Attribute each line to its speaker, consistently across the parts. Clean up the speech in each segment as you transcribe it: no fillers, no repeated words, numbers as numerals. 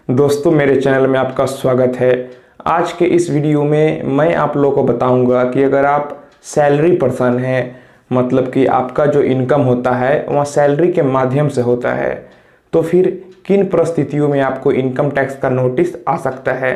Speaker 1: दोस्तों मेरे चैनल में आपका स्वागत है। आज के इस वीडियो में मैं आप लोगों को बताऊंगा कि अगर आप सैलरी पर्सन हैं, मतलब कि आपका जो इनकम होता है वह सैलरी के माध्यम से होता है, तो फिर किन परिस्थितियों में आपको इनकम टैक्स का नोटिस आ सकता है।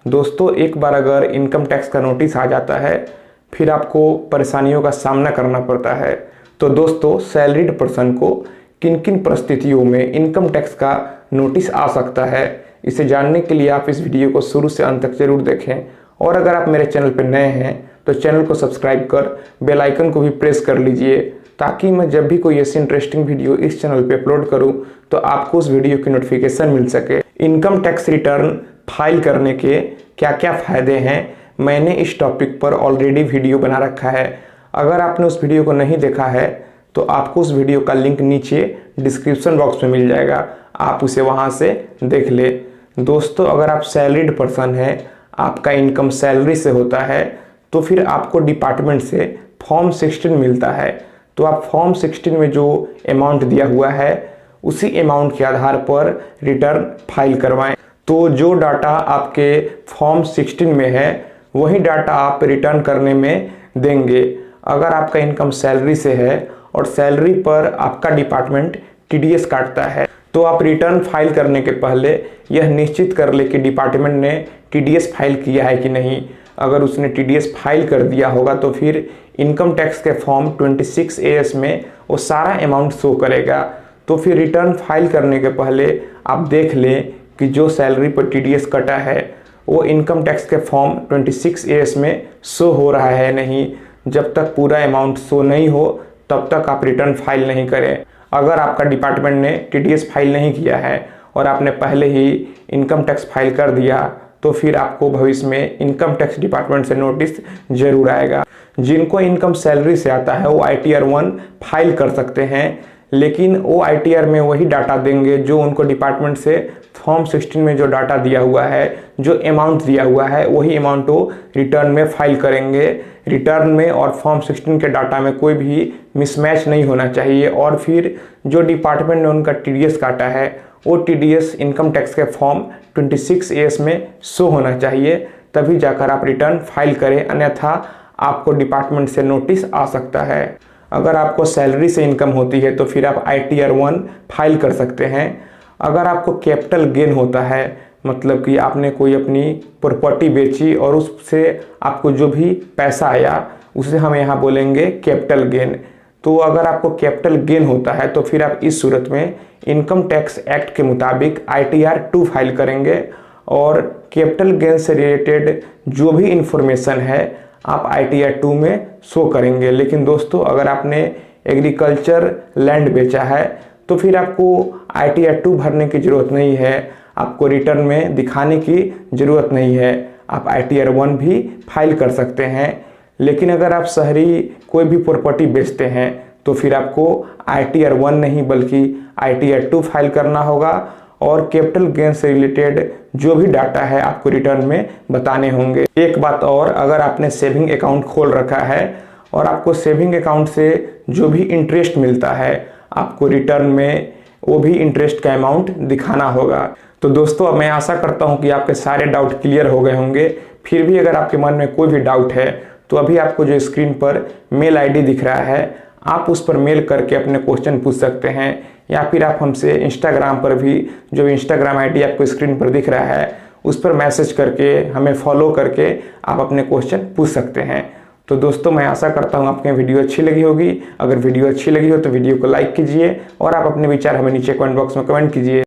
Speaker 1: दोस्तों एक बार अगर इनकम टैक्स का नोटिस आ जाता है फिर आपको परेशानियों का सामना करना पड़ता है। तो दोस्तों सैलरीड पर्सन को किन किन परिस्थितियों में इनकम टैक्स का नोटिस आ सकता है, इसे जानने के लिए आप इस वीडियो को शुरू से अंत तक जरूर देखें। और अगर आप मेरे चैनल पर नए हैं तो चैनल को सब्सक्राइब कर बेल आइकन को भी प्रेस कर लीजिए, ताकि मैं जब भी कोई ऐसी इंटरेस्टिंग वीडियो इस चैनल पे अपलोड करूं तो आपको उस वीडियो की नोटिफिकेशन मिल सके। इनकम टैक्स रिटर्न फाइल करने के क्या क्या फ़ायदे हैं, मैंने इस टॉपिक पर ऑलरेडी वीडियो बना रखा है। अगर आपने उस वीडियो को नहीं देखा है तो आपको उस वीडियो का लिंक नीचे डिस्क्रिप्शन बॉक्स में मिल जाएगा, आप उसे वहां से देख ले। दोस्तों अगर आप सैलरीड पर्सन हैं, आपका इनकम सैलरी से होता है, तो फिर आपको डिपार्टमेंट से फॉर्म 16 मिलता है। तो आप फॉर्म 16 में जो अमाउंट दिया हुआ है उसी अमाउंट के आधार पर रिटर्न फाइल करवाएं। तो जो डाटा आपके फॉर्म 16 में है वही डाटा आप रिटर्न करने में देंगे। अगर आपका इनकम सैलरी से है और सैलरी पर आपका डिपार्टमेंट टीडीएस काटता है, तो आप रिटर्न फाइल करने के पहले यह निश्चित कर ले कि डिपार्टमेंट ने टीडीएस फाइल किया है कि नहीं। अगर उसने टीडीएस फाइल कर दिया होगा तो फिर इनकम टैक्स के फॉर्म 26AS में वो सारा अमाउंट शो करेगा। तो फिर रिटर्न फाइल करने के पहले आप देख लें कि जो सैलरी पर टीडीएस कटा है वो इनकम टैक्स के फॉर्म 26AS में शो हो रहा है नहीं। जब तक पूरा अमाउंट शो नहीं हो तब तक आप रिटर्न फाइल नहीं करें। अगर आपका डिपार्टमेंट ने टीडीएस फाइल नहीं किया है और आपने पहले ही इनकम टैक्स फाइल कर दिया तो फिर आपको भविष्य में इनकम टैक्स डिपार्टमेंट से नोटिस जरूर आएगा। जिनको इनकम सैलरी से आता है वो ITR 1 फाइल कर सकते हैं, लेकिन वो ITR में वही डाटा देंगे जो उनको डिपार्टमेंट से फॉर्म 16 में जो डाटा दिया हुआ है, जो अमाउंट दिया हुआ है वही अमाउंट वो रिटर्न में फाइल करेंगे। रिटर्न में और फॉर्म 16 के डाटा में कोई भी मिसमैच नहीं होना चाहिए। और फिर जो डिपार्टमेंट ने उनका टीडीएस काटा है वो टीडीएस इनकम टैक्स के फॉर्म 26AS में शो होना चाहिए, तभी जाकर आप रिटर्न फाइल करें, अन्यथा आपको डिपार्टमेंट से नोटिस आ सकता है। अगर आपको सैलरी से इनकम होती है तो फिर आप ITR 1 फाइल कर सकते हैं। अगर आपको कैपिटल गेन होता है, मतलब कि आपने कोई अपनी प्रॉपर्टी बेची और उससे आपको जो भी पैसा आया उसे हम यहाँ बोलेंगे कैपिटल गेन। तो अगर आपको कैपिटल गेन होता है तो फिर आप इस सूरत में इनकम टैक्स एक्ट के मुताबिक ITR 2 फाइल करेंगे और कैपिटल गेन से रिलेटेड जो भी इंफॉर्मेशन है आप ITR 2 में शो करेंगे। लेकिन दोस्तों अगर आपने एग्रीकल्चर लैंड बेचा है तो फिर आपको ITR 2 भरने की ज़रूरत नहीं है, आपको रिटर्न में दिखाने की ज़रूरत नहीं है, आप ITR 1 भी फाइल कर सकते हैं। लेकिन अगर आप शहरी कोई भी प्रॉपर्टी बेचते हैं तो फिर आपको ITR 1 नहीं बल्कि ITR 2 फाइल करना होगा और कैपिटल गेन से रिलेटेड जो भी डाटा है आपको रिटर्न में बताने होंगे। एक बात और, अगर आपने सेविंग अकाउंट खोल रखा है और आपको सेविंग अकाउंट से जो भी इंटरेस्ट मिलता है आपको रिटर्न में वो भी इंटरेस्ट का अमाउंट दिखाना होगा। तो दोस्तों मैं आशा करता हूं कि आपके सारे डाउट क्लियर हो गए होंगे। फिर भी अगर आपके मन में कोई भी डाउट है तो अभी आपको जो स्क्रीन पर मेल ID दिख रहा है आप उस पर मेल करके अपने क्वेश्चन पूछ सकते हैं, या फिर आप हमसे इंस्टाग्राम पर भी, जो इंस्टाग्राम ID आपको स्क्रीन पर दिख रहा है उस पर मैसेज करके हमें फॉलो करके आप अपने क्वेश्चन पूछ सकते हैं। तो दोस्तों मैं आशा करता हूँ आपको वीडियो अच्छी लगी होगी। अगर वीडियो अच्छी लगी हो तो वीडियो को लाइक कीजिए और आप अपने विचार हमें नीचे कमेंट बॉक्स में कमेंट कीजिए।